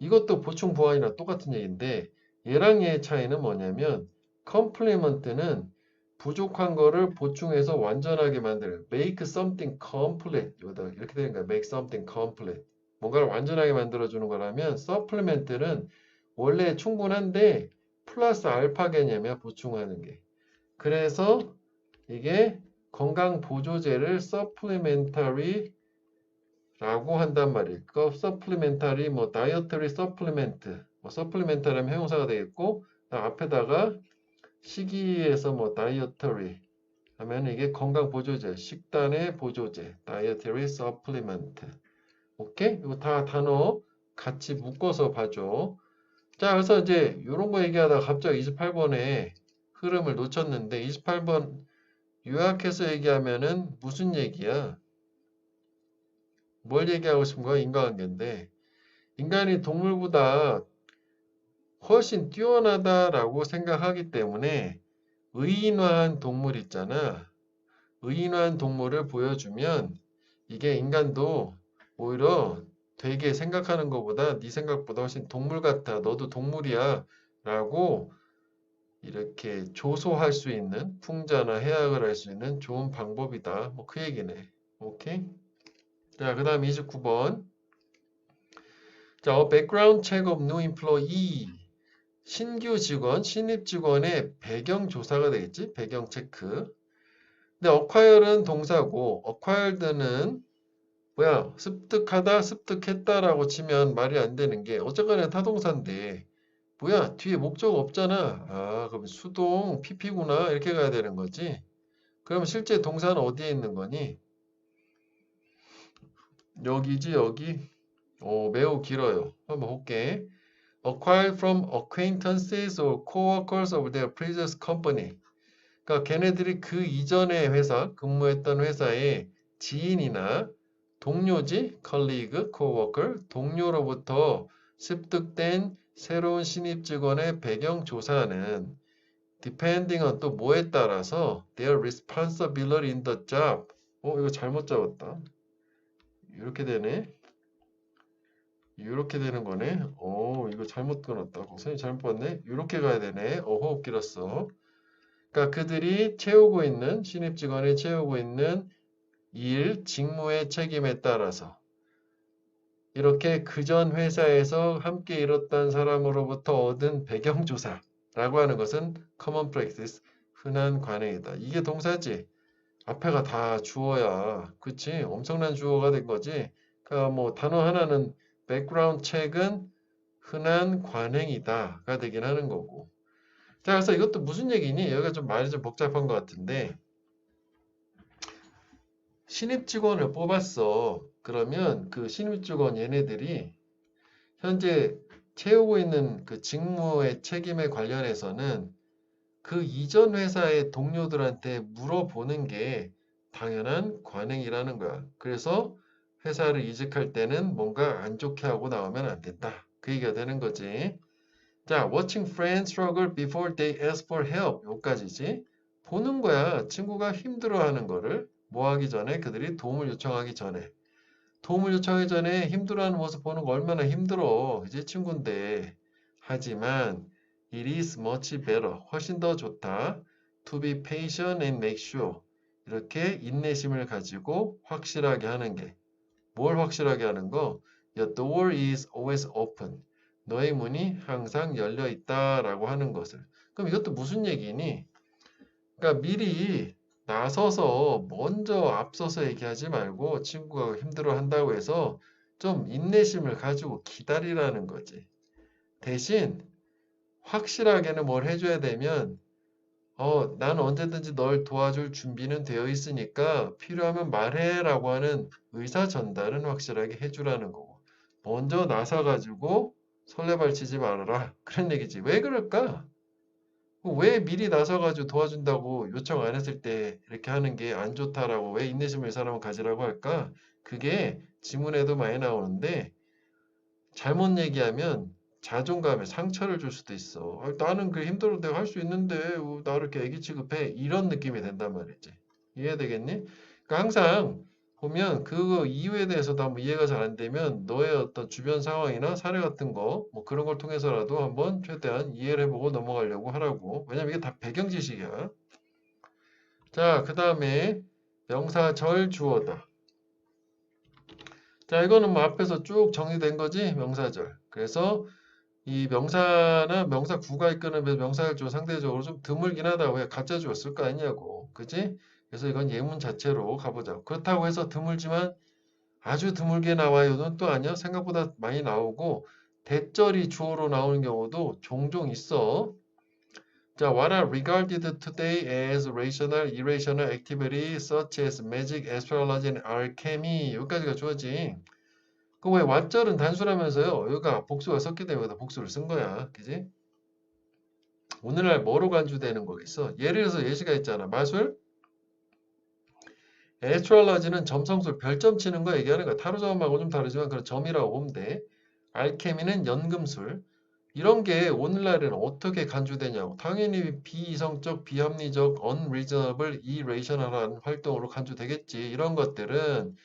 Speaker 1: 이것도 보충 보완이랑 똑같은 얘기인데 얘랑 얘의 차이는 뭐냐면 complement는 부족한 거를 보충해서 완전하게 만드는 make something complete 이렇게 되는 거야. make something complete 뭔가를 완전하게 만들어주는 거라면 supplement는 원래 충분한데 플러스 알파 개념이야. 보충하는 게. 그래서 이게 건강 보조제를 supplementary 라고 한단 말이에요. supplementary, dietary supplement, supplementary 하면 형용사가 되겠고, 앞에다가 식이에서 dietary 하면 이게 건강 보조제, 식단의 보조제, dietary supplement. 오케이? 이거 다 단어 같이 묶어서 봐줘. 자, 그래서 이제 이런 거 얘기하다가 갑자기 28번에 흐름을 놓쳤는데 28번 요약해서 얘기하면은 무슨 얘기야? 뭘 얘기하고 싶은 거야? 인과관계인데 인간이 동물보다 훨씬 뛰어나다라고 생각하기 때문에 의인화한 동물 있잖아. 의인화한 동물을 보여주면 이게 인간도 오히려 되게 생각하는 것보다 네 생각보다 훨씬 동물 같아. 너도 동물이야. 라고 이렇게 조소할 수 있는 풍자나 해악을 할 수 있는 좋은 방법이다. 뭐 그 얘기네. 오케이? 자, 그 다음 29번. 자, background check of new employee. 신규 직원, 신입 직원의 배경 조사가 되겠지? 배경 체크. 근데 acquire는 동사고, acquired는 뭐야? 습득하다, 습득했다라고 치면 말이 안 되는 게 어쨌거나 타동사인데 뭐야? 뒤에 목적 없잖아. 아, 그럼 수동 PP구나. 이렇게 가야 되는 거지. 그럼 실제 동사는 어디에 있는 거니? 여기지, 여기. 매우 길어요. 한번 볼게. Acquired from acquaintances or coworkers of their previous company. 그러니까 걔네들이 그 이전의 회사, 근무했던 회사의 지인이나 동료지, colleague, coworker, 동료로부터 습득된 새로운 신입 직원의 배경 조사는 depending on 또 뭐에 따라서 their responsibility in the job. 이거 잘못 잡았다. 이렇게 되네. 이렇게 되는 거네. 이거 잘못 끊었다. 선생님 잘못 봤네. 이렇게 가야 되네. 호흡 길었어. 그러니까 그들이 채우고 있는 신입 직원이 채우고 있는 일, 직무의 책임에 따라서 이렇게 그전 회사에서 함께 일했던 사람으로부터 얻은 배경조사라고 하는 것은 common practice, 흔한 관행이다. 이게 동사지. 앞에가 다 주어야. 그치? 엄청난 주어가 된 거지. 그러니까 뭐 단어 하나는 background check은 흔한 관행이다가 되긴 하는 거고. 자, 그래서 이것도 무슨 얘기니? 여기가 좀 말이 좀 복잡한 것 같은데 신입 직원을 뽑았어. 그러면 그 신입 직원 얘네들이 현재 채우고 있는 그 직무의 책임에 관련해서는 그 이전 회사의 동료들한테 물어보는 게 당연한 관행이라는 거야. 그래서 회사를 이직할 때는 뭔가 안 좋게 하고 나오면 안 된다. 그 얘기가 되는 거지. 자, watching friends struggle before they ask for help. 여기까지지. 보는 거야. 친구가 힘들어하는 거를. 뭐 하기 전에? 그들이 도움을 요청하기 전에. 도움을 요청하기 전에 힘들어하는 모습 보는 거 얼마나 힘들어. 이제 친구인데. 하지만 it is much better. 훨씬 더 좋다. to be patient and make sure. 이렇게 인내심을 가지고 확실하게 하는 게. 뭘 확실하게 하는 거? Your door is always open. 너의 문이 항상 열려 있다라고 하는 것을. 그럼 이것도 무슨 얘기니? 그러니까 미리 나서서 먼저 앞서서 얘기하지 말고 친구가 힘들어 한다고 해서 좀 인내심을 가지고 기다리라는 거지. 대신 확실하게는 뭘 해줘야 되면 난 언제든지 널 도와줄 준비는 되어 있으니까 필요하면 말해라고 하는 의사 전달은 확실하게 해주라는 거고. 먼저 나서가지고 설레발치지 말아라. 그런 얘기지. 왜 그럴까? 왜 미리 나서가지고 도와준다고 요청 안 했을 때 이렇게 하는 게 안 좋다라고 왜 인내심을 이 사람은 가지라고 할까? 그게 지문에도 많이 나오는데 잘못 얘기하면 자존감에 상처를 줄 수도 있어. 나는 그 힘들어도 내가 할 수 있는데 나를 이렇게 애기 취급해. 이런 느낌이 된단 말이지. 이해되겠니? 그러니까 항상 보면 그 이유에 대해서도 한번 이해가 잘 안 되면 너의 어떤 주변 상황이나 사례 같은 거 뭐 그런 걸 통해서라도 한번 최대한 이해를 해보고 넘어가려고 하라고. 왜냐면 이게 다 배경 지식이야. 자, 그 다음에 명사절 주어다. 자, 이거는 뭐 앞에서 쭉 정리된 거지? 명사절. 그래서 이 명사나 명사 구가 이끄는 명사절 주어 상대적으로 좀 드물긴 하다. 왜 가짜 주었을 거 아니냐고. 그지? 그래서 이건 예문 자체로 가보자. 그렇다고 해서 드물지만 아주 드물게 나와요는 또 아니야. 생각보다 많이 나오고 대절이 주어로 나오는 경우도 종종 있어. 자, what are regarded today as rational, irrational activities such as magic, astrology, and alchemy. 여기까지가 주어지. 그 왜 왓절은 단수라면서요. 여기가 복수가 섞기 때문에 여기다 복수를 쓴 거야. 그지? 오늘날 뭐로 간주되는 거겠어? 예를 들어서 예시가 있잖아. 마술, 에스트롤러지는 점성술, 별점 치는 거 얘기하는 거야. 타로점하고 좀 다르지만 그런 점이라고 보면 돼. 알케미는 연금술. 이런 게 오늘날에는 어떻게 간주되냐고. 당연히 비이성적, 비합리적, unreasonable, irrational한 활동으로 간주되겠지. 이런 것들은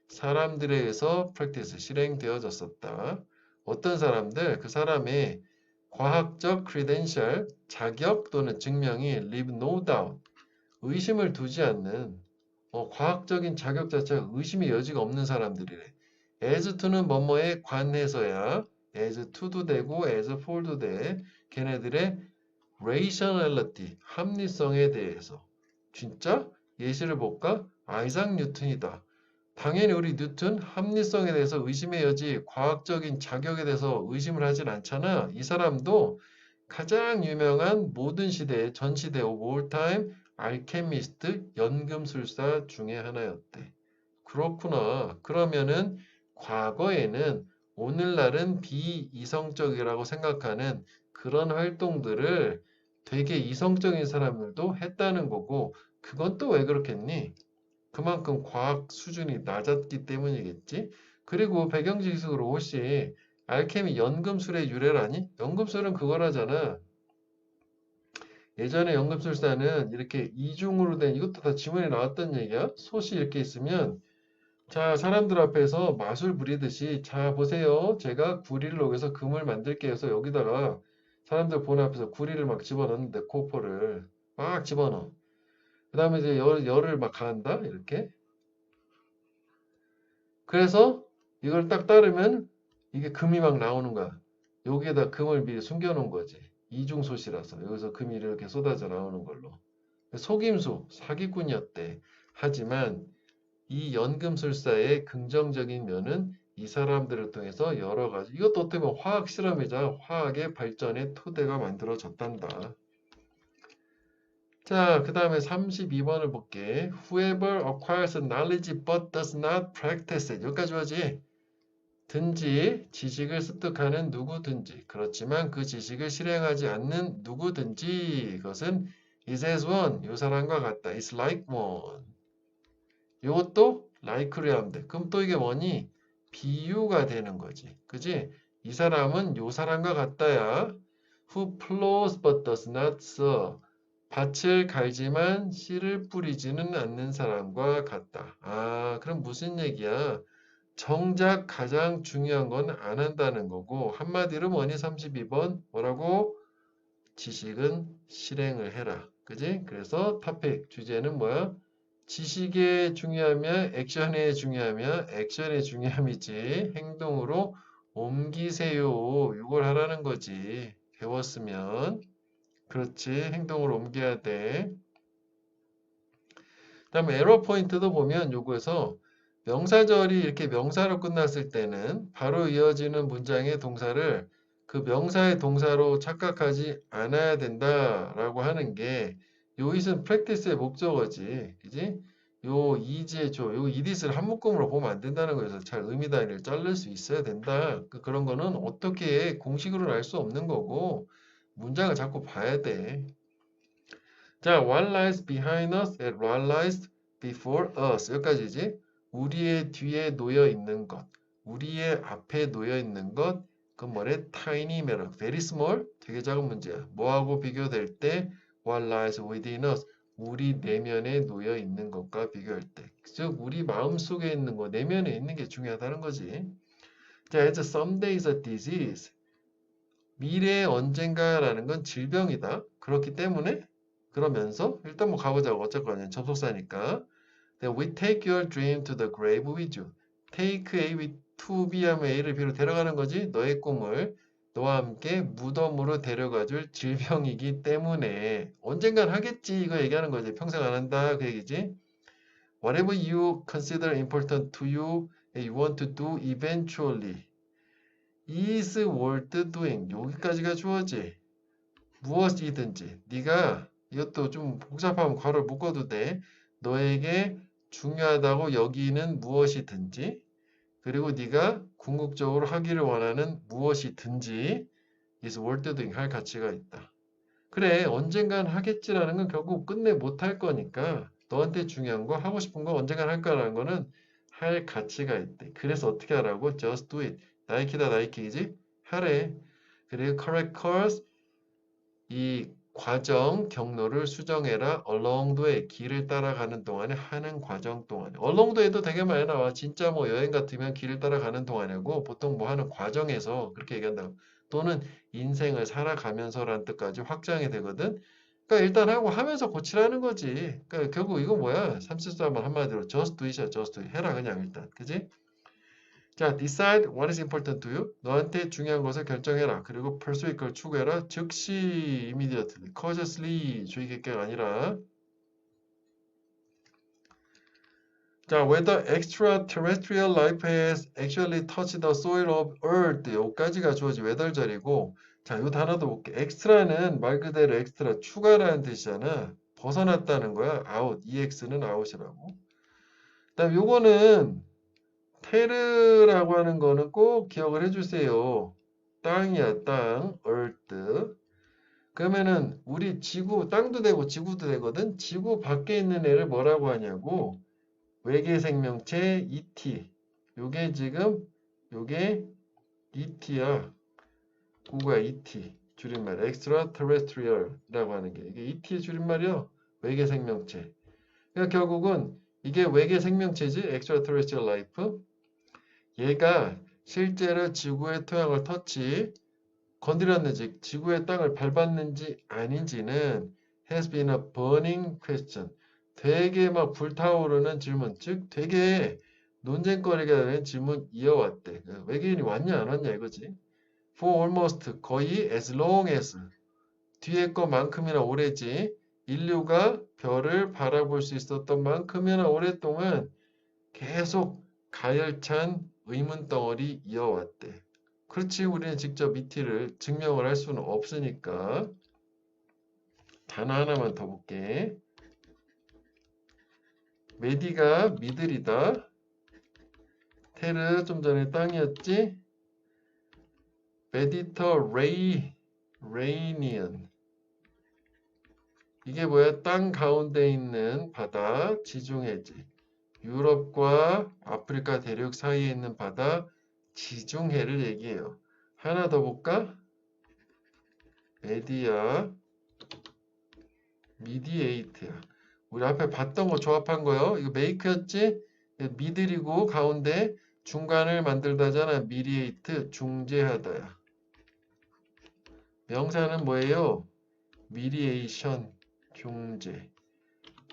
Speaker 1: 사람들에 의해서 practice, 실행되어졌었다. 어떤 사람들, 그 사람의 과학적 credential, 자격 또는 증명이 leave no doubt, 의심을 두지 않는 과학적인 자격 자체가 의심의 여지가 없는 사람들이래. as to는 뭐뭐에 관해서야 as to도 되고 as for도 돼. 걔네들의 rationality, 합리성에 대해서. 진짜? 예시를 볼까? 아이작 뉴턴이다. 당연히 우리 뉴턴 합리성에 대해서 의심의 여지, 과학적인 자격에 대해서 의심을 하진 않잖아. 이 사람도 가장 유명한 모든 시대의 전 시대 of all time 알케미스트 연금술사 중에 하나였대. 그렇구나. 그러면은 과거에는 오늘날은 비이성적이라고 생각하는 그런 활동들을 되게 이성적인 사람들도 했다는 거고, 그건 또 왜 그렇겠니? 그만큼 과학 수준이 낮았기 때문이겠지. 그리고 배경지식으로 혹시 알케미 연금술의 유래라니? 연금술은 그거라잖아. 예전에 연금술사는 이렇게 이중으로 된, 이것도 다 지문에 나왔던 얘기야. 솥이 이렇게 있으면, 자, 사람들 앞에서 마술 부리듯이, 자, 보세요. 제가 구리를 녹여서 금을 만들게 해서 여기다가 사람들 보는 앞에서 구리를 막 집어넣는데, 코퍼를 막 집어넣어. 그 다음에 이제 열을 막 가한다. 이렇게. 그래서 이걸 딱 따르면 이게 금이 막 나오는 거야. 여기에다 금을 미리 숨겨놓은 거지. 이중솥이라서 여기서 금이 이렇게 쏟아져 나오는 걸로. 속임수, 사기꾼이었대. 하지만 이 연금술사의 긍정적인 면은 이 사람들을 통해서 여러 가지, 이것도 어떻게 보면 화학 실험이자 화학의 발전의 토대가 만들어졌단다. 자, 그 다음에 32번을 볼게. Whoever acquires knowledge but does not practice it. 여기까지 하지. 든지 지식을 습득하는 누구든지, 그렇지만 그 지식을 실행하지 않는 누구든지, 그것은 is as one, 요 사람과 같다. is like one. 요것도 like로 하면 돼. 그럼 또 이게 뭐니? 비유가 되는 거지. 그지? 이 사람은 요 사람과 같다야. Who plows but does not sow. 밭을 갈지만 씨를 뿌리지는 않는 사람과 같다. 아, 그럼 무슨 얘기야? 정작 가장 중요한 건 안 한다는 거고, 한마디로 뭐니? 32번 뭐라고? 지식은 실행을 해라. 그지? 그래서 토픽 주제는 뭐야? 지식의 중요하며 액션의 중요하며 액션의 중요함이지, 행동으로 옮기세요. 이걸 하라는 거지. 배웠으면. 그렇지. 행동으로 옮겨야 돼. 그다음에 에러 포인트도 보면 요거에서 명사절이 이렇게 명사로 끝났을 때는 바로 이어지는 문장의 동사를 그 명사의 동사로 착각하지 않아야 된다라고 하는 게, 요 it은 practice의 목적어지. 그지? 요 is의 조, 요 it is를 한 묶음으로 보면 안 된다는 거에서 잘 의미 단위를 자를 수 있어야 된다. 그런 거는 어떻게 공식으로는 알 수 없는 거고, 문장을 자꾸 봐야 돼. 자, what lies behind us and what lies before us. 여기까지지. 우리의 뒤에 놓여 있는 것, 우리의 앞에 놓여 있는 것, 그건 뭐래? tiny matter, very small, 되게 작은 문제야. 뭐하고 비교될 때? what lies within us, 우리 내면에 놓여 있는 것과 비교할 때. 즉, 우리 마음속에 있는 거, 내면에 있는 게 중요하다는 거지. 자, as someday is a disease. 미래의 언젠가라는 건 질병이다. 그렇기 때문에, 그러면서 일단 뭐 가보자고. 어쨌거나 접속사니까. We take your dream to the grave with you. Take A with to be 하면 A를 B로 데려가는 거지. 너의 꿈을 너와 함께 무덤으로 데려가줄 질병이기 때문에 언젠간 하겠지. 이거 얘기하는 거지. 평생 안 한다. 그 얘기지. Whatever you consider important to you, you want to do eventually. is worth doing. 여기까지가 주어지. 무엇이든지. 네가 이것도 좀 복잡하면 괄호를 묶어도 돼. 너에게 중요하다고 여기는 무엇이든지, 그리고 네가 궁극적으로 하기를 원하는 무엇이든지 is worth doing, 할 가치가 있다. 그래, 언젠간 하겠지라는 건 결국 끝내 못 할 거니까 너한테 중요한 거, 하고 싶은 거 언젠간 할 거라는 거는 할 가치가 있대. 그래서 어떻게 하라고? Just do it. 나이키다 나이키지? 하래. 그리고 correct course, 이 과정, 경로를 수정해라. along the way, 길을 따라가는 동안에 하는 과정 동안에. along the way도 되게 많이 나와. 진짜 뭐 여행 같으면 길을 따라가는 동안이고 보통 뭐 하는 과정에서 그렇게 얘기한다고. 또는 인생을 살아가면서라는 뜻까지 확장이 되거든. 그러니까 일단 하고 하면서 고치라는 거지. 그러니까 결국 이거 뭐야? 373번 한마디로 just do it이야. just do it. 해라 그냥 일단. 그지? 자, decide what is important to you. 너한테 중요한 것을 결정해라. 그리고 pursue 그걸 추구해라. 즉시 immediately, cautiously 주의 깊게가 아니라. 자, whether extraterrestrial life has actually touched the soil of Earth. 여기까지가 주어지 whether절이고. 자, 이 단어도 볼게. extra는 말 그대로 extra, 추가라는 뜻이잖아. 벗어났다는 거야. out. ex는 out이라고. 그다음 요거는 테르라고 하는 거는 꼭 기억을 해주세요. 땅이야, 땅, earth. 그러면은 우리 지구, 땅도 되고 지구도 되거든. 지구 밖에 있는 애를 뭐라고 하냐고. 외계 생명체 ET. 요게 지금 요게 ET야. 그거야 ET. 줄임말 extraterrestrial이라고 하는 게 이게 ET의 줄임말이요. 외계 생명체. 그러니까 결국은 이게 외계 생명체지. extraterrestrial life. 얘가 실제로 지구의 토양을 건드렸는지 지구의 땅을 밟았는지 아닌지는 has been a burning question. 되게 막 불타오르는 질문, 즉 되게 논쟁거리가 되는 질문 이어왔대. 외계인이 왔냐 안 왔냐 이거지. For almost 거의 as long as 뒤에 것만큼이나 오래지 인류가 별을 바라볼 수 있었던 만큼이나 오랫동안 계속 가열찬 의문덩어리 이어왔대. 그렇지 우리는 직접 ET를 증명을 할 수는 없으니까 단어 하나만 더 볼게. 메디가 미들이다. 테르 좀 전에 땅이었지. 메디터레이니언 이게 뭐야? 땅 가운데 있는 바다 지중해지. 유럽과 아프리카 대륙 사이에 있는 바다 지중해를 얘기해요. 하나 더 볼까? 메디아 미디에이트야. 우리 앞에 봤던 거 조합한 거요. 이거 메이크였지? 미들이고 가운데 중간을 만들다잖아. 미디에이트 중재하다야. 명사는 뭐예요? 미디에이션 중재.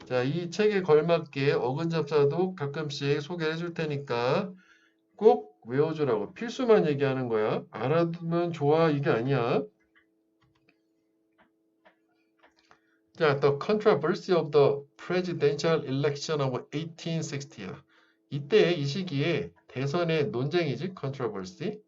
Speaker 1: 자, 이 책에 걸맞게 어근잡사도 가끔씩 소개해 줄 테니까 꼭 외워주라고. 필수만 얘기하는 거야. 알아두면 좋아 이게 아니야. 자, the controversy of the presidential election of 1860야. 이때 이 시기에 대선의 논쟁이지, controversy.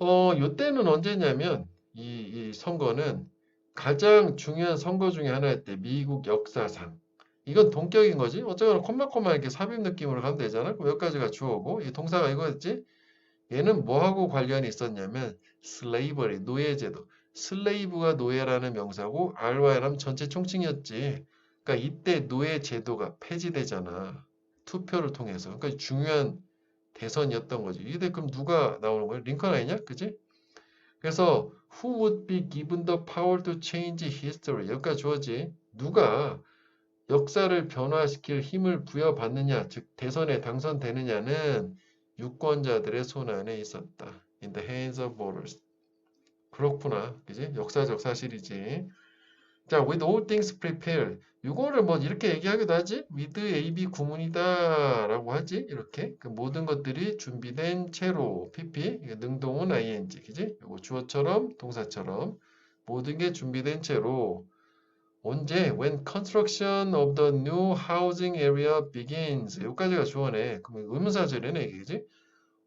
Speaker 1: 요때는 언제냐면 이 선거는 가장 중요한 선거 중에 하나였대. 미국 역사상. 이건 동격인 거지. 어쩌거나 콤마콤마 이렇게 삽입 느낌으로 가면 되잖아. 그럼 여기까지가 주어고 이 동사가 이거였지. 얘는 뭐하고 관련이 있었냐면 slavery, 노예제도. 슬레이브가 노예라는 명사고 RY라면 전체 총칭이었지. 그러니까 이때 노예제도가 폐지되잖아. 투표를 통해서. 그러니까 중요한 대선이었던 거지. 이게 그럼 누가 나오는 거야? 링컨 아니냐? 그지? 그래서 who would be given the power to change history? 여기까지 주어지. 누가 역사를 변화시킬 힘을 부여받느냐, 즉 대선에 당선되느냐는 유권자들의 손 안에 있었다. In the hands of voters. 그렇구나. 그지? 역사적 사실이지. 자, with all things prepared. 이거를 뭐 이렇게 얘기하기도 하지? with AB 구문이다 라고 하지? 이렇게. 그 모든 것들이 준비된 채로 PP, 능동은 ing. 그지? 이거 주어처럼 동사처럼 모든 게 준비된 채로 언제? When construction of the new housing area begins. 여기까지가 주어네. 그럼 의문사절이네, 이게, 그지?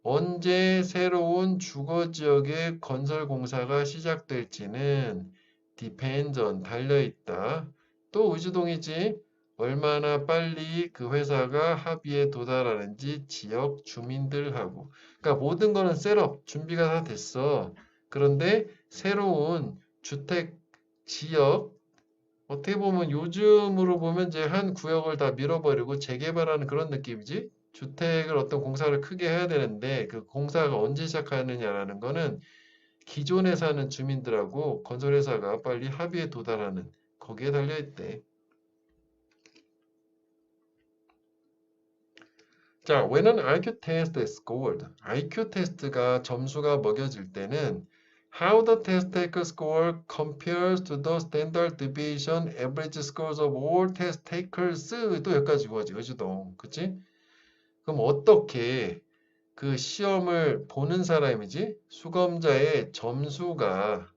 Speaker 1: 언제 새로운 주거지역의 건설 공사가 시작될지는 depends on, 달려있다. 또 의주동이지. 얼마나 빨리 그 회사가 합의에 도달하는지 지역 주민들하고. 그러니까 모든 거는 셋업, 준비가 다 됐어. 그런데 새로운 주택 지역, 어떻게 보면 요즘으로 보면 이제 한 구역을 다 밀어버리고 재개발하는 그런 느낌이지. 주택을 어떤 공사를 크게 해야 되는데 그 공사가 언제 시작하느냐라는 거는 기존에 사는 주민들하고 건설회사가 빨리 합의에 도달하는 거기에 달려있대. 자, when an IQ test is scored, IQ 테스트가 점수가 먹여질 때는 how the test taker score compares to the standard deviation average scores of all test takers도 여기까지 거지, 의주동. 그치? 그럼 어떻게 그 시험을 보는 사람이지? 수검자의 점수가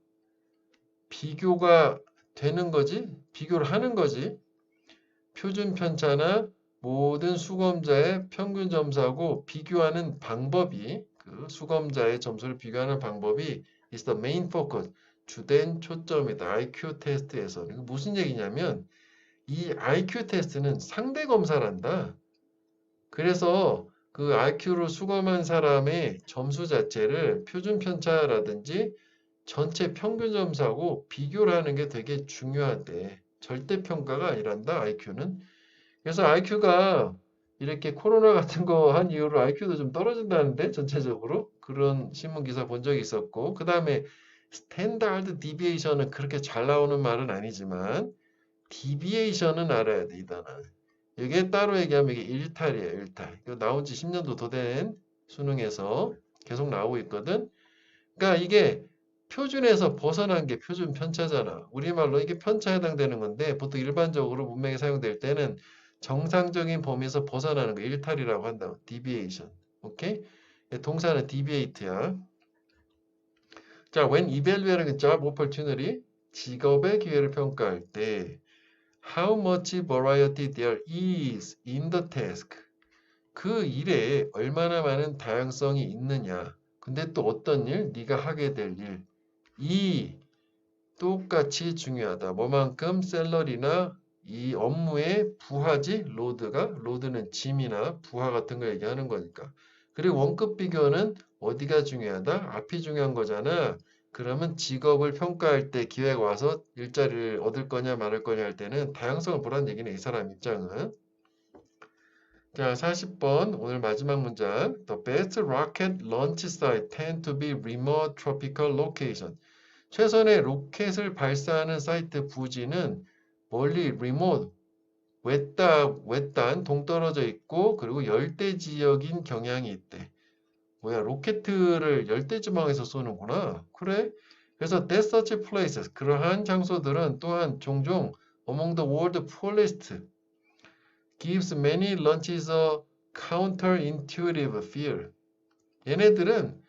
Speaker 1: 비교가 되는 거지? 비교를 하는 거지? 표준 편차나 모든 수검자의 평균 점수하고 비교하는 방법이 그 수검자의 점수를 비교하는 방법이 is the main focus. 주된 초점이다. IQ 테스트에서는. 이거 무슨 얘기냐면 이 IQ 테스트는 상대 검사란다. 그래서 그 IQ로 수검한 사람의 점수 자체를 표준 편차라든지 전체 평균 점수하고 비교를 하는 게 되게 중요하대. 절대 평가가 아니란다, IQ는. 그래서 IQ가 이렇게 코로나 같은 거 한 이후로 IQ도 좀 떨어진다는데 전체적으로 그런 신문 기사 본 적이 있었고 그 다음에 스탠다드 디비에이션은 그렇게 잘 나오는 말은 아니지만 디비에이션은 알아야 돼, 이 단어. 이게 따로 얘기하면 이게 일탈이에요, 일탈. 이거 나온 지 10년도 더 된 수능에서 계속 나오고 있거든. 그러니까 이게 표준에서 벗어난 게 표준 편차잖아. 우리말로 이게 편차에 해당되는 건데 보통 일반적으로 문맥에 사용될 때는 정상적인 범위에서 벗어나는 거 일탈이라고 한다. deviation. 오케이? 동사는 deviate야. 자, when evaluating a job opportunity, 직업의 기회를 평가할 때 how much variety there is in the task. 그 일에 얼마나 많은 다양성이 있느냐. 근데 또 어떤 일? 네가 하게 될 일. 이 똑같이 중요하다. 뭐만큼 샐러리나 이 업무의 부하지, 로드는 짐이나 부하 같은 거 얘기하는 거니까. 그리고 원급 비교는 어디가 중요하다? 앞이 중요한 거잖아. 그러면 직업을 평가할 때 기회가 와서 일자리를 얻을 거냐 말을 거냐 할 때는 다양성을 보라는 얘기네, 이 사람 입장은. 자, 40번 오늘 마지막 문장. The best rocket launch site tend to be remote tropical location. 최선의 로켓을 발사하는 사이트 부지는 멀리 리모트, 외딴, 동떨어져 있고 그리고 열대 지역인 경향이 있대. 뭐야, 로켓을 열대 지방에서 쏘는구나. 그래? 그래서 that such places, 그러한 장소들은 또한 종종 among the world poorest gives many launches a counterintuitive feel. 얘네들은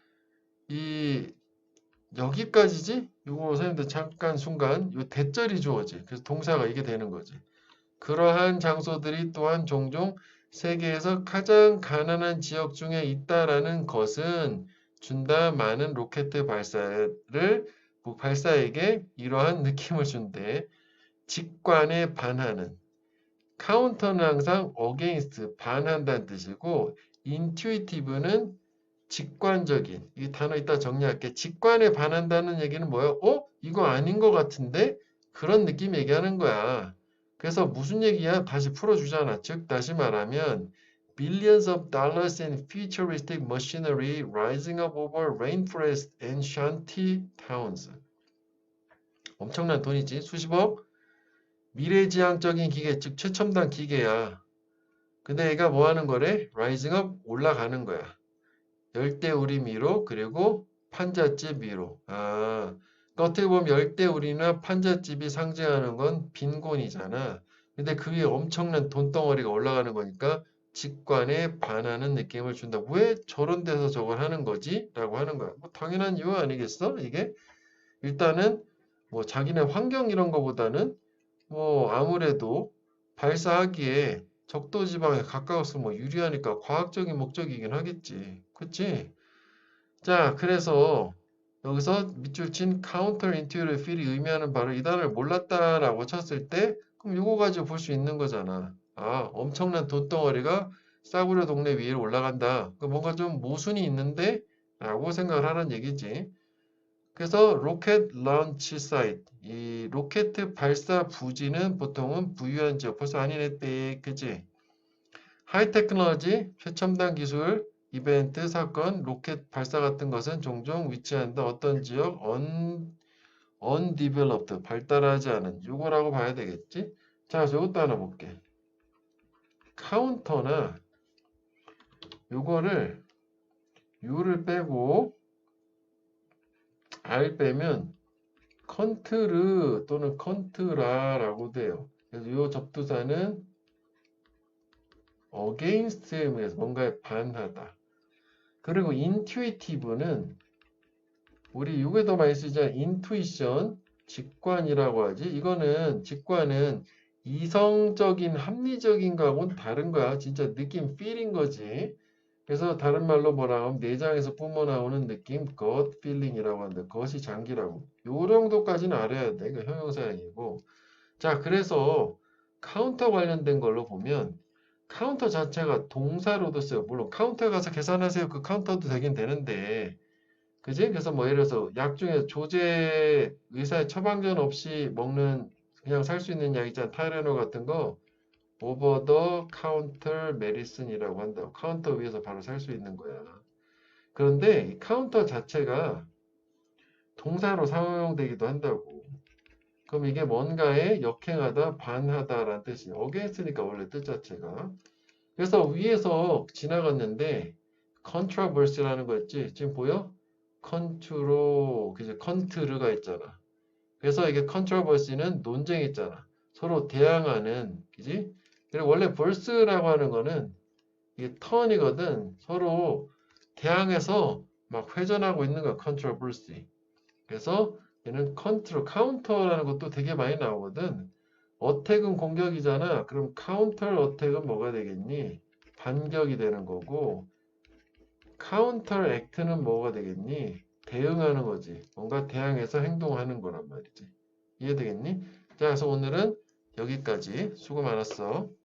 Speaker 1: 이 여기까지지? 이거 선생님들 잠깐 순간 이 대절이 주어지. 그래서 동사가 이게 되는 거지. 그러한 장소들이 또한 종종 세계에서 가장 가난한 지역 중에 있다라는 것은 준다 많은 로켓 발사에게 이러한 느낌을 준대. 직관에 반하는. 카운터는 항상 against 반한다는 뜻이고 intuitive는 직관적인. 이 단어 이따 정리할게. 직관에 반한다는 얘기는 뭐예요? 이거 아닌 것 같은데? 그런 느낌 얘기하는 거야. 그래서 무슨 얘기야? 다시 풀어주잖아. 즉 다시 말하면 billions of dollars in futuristic machinery rising up over rainforest and shanty towns. 엄청난 돈이지. 수십억? 미래지향적인 기계, 즉 최첨단 기계야. 근데 얘가 뭐 하는 거래? rising up 올라가는 거야. 열대우림 위로 그리고 판잣집 위로. 그러니까 어떻게 보면 열대우림이나 판잣집이 상징하는 건 빈곤이잖아. 근데 그 위에 엄청난 돈덩어리가 올라가는 거니까 직관에 반하는 느낌을 준다. 왜 저런 데서 저걸 하는 거지? 라고 하는 거야. 뭐 당연한 이유 아니겠어? 이게 일단은 뭐 자기네 환경 이런 거보다는 뭐 아무래도 발사하기에 적도 지방에 가까워서 뭐 유리하니까 과학적인 목적이긴 하겠지. 그치? 자, 그래서 여기서 밑줄 친 counter intuitive feel이 의미하는 바로 이 단어를 몰랐다라고 쳤을 때 그럼 이거 가지고 볼 수 있는 거잖아. 엄청난 돈덩어리가 싸구려 동네 위로 올라간다. 뭔가 좀 모순이 있는데? 라고 생각을 하는 얘기지. 그래서 로켓 런치 사이트, 이 로켓 발사 부지는 보통은 부유한 지역, 벌써 아니네, 그지? 하이 테크놀로지, 최첨단 기술, 이벤트, 사건, 로켓 발사 같은 것은 종종 위치한다. 어떤 지역? undeveloped, 발달하지 않은 요거라고 봐야 되겠지? 자, 그래서 요것도 하나 볼게. 카운터나 요거를 U를 빼고 R 빼면 컨트르 또는 컨트라라고 돼요. 그래서 이 접두사는 against에 의해서 뭔가에 반하다. 그리고 intuitive는 우리 이게도 많이 쓰자 intuition, 직관이라고 하지. 이거는 직관은 이성적인 합리적인 거하고는 다른 거야. 진짜 느낌, feel인 거지. 그래서 다른 말로 뭐라 하면 내장에서 뿜어나오는 느낌, gut feeling이라고 하는데 그것이 장기라고. 요 정도까지는 알아야 돼. 그 형용사형이고. 자, 그래서 카운터 관련된 걸로 보면 카운터 자체가 동사로도 써요. 물론 카운터에 가서 계산하세요. 그 카운터도 되긴 되는데, 그지? 그래서 뭐 예를 들어서 약 중에 조제 의사의 처방전 없이 먹는 그냥 살 수 있는 약 있잖아. 타이레놀 같은 거 오버 더 카운터 메디슨이라고 한다고. 카운터 위에서 바로 살 수 있는 거야. 그런데 이 카운터 자체가 동사로 사용되기도 한다고. 그럼 이게 뭔가에 역행하다, 반하다라는 뜻이에요. against니까 원래 뜻 자체가. 그래서 위에서 지나갔는데 controversy라는 거 있지? 지금 보여? 컨트로, 그지? 컨트르가 있잖아. 그래서 이게 controversy는 논쟁이 있잖아. 서로 대항하는, 그지? 그리고 원래 verse라고 하는 거는 이게 턴이거든. 서로 대항해서 막 회전하고 있는 거야. controversy. 그래서 얘는 카운터라는 것도 되게 많이 나오거든. 어택은 공격이잖아. 그럼 카운터 어택은 뭐가 되겠니? 반격이 되는 거고, 카운터 액트는 뭐가 되겠니? 대응하는 거지. 뭔가 대항해서 행동하는 거란 말이지. 이해되겠니? 자, 그래서 오늘은 여기까지. 수고 많았어.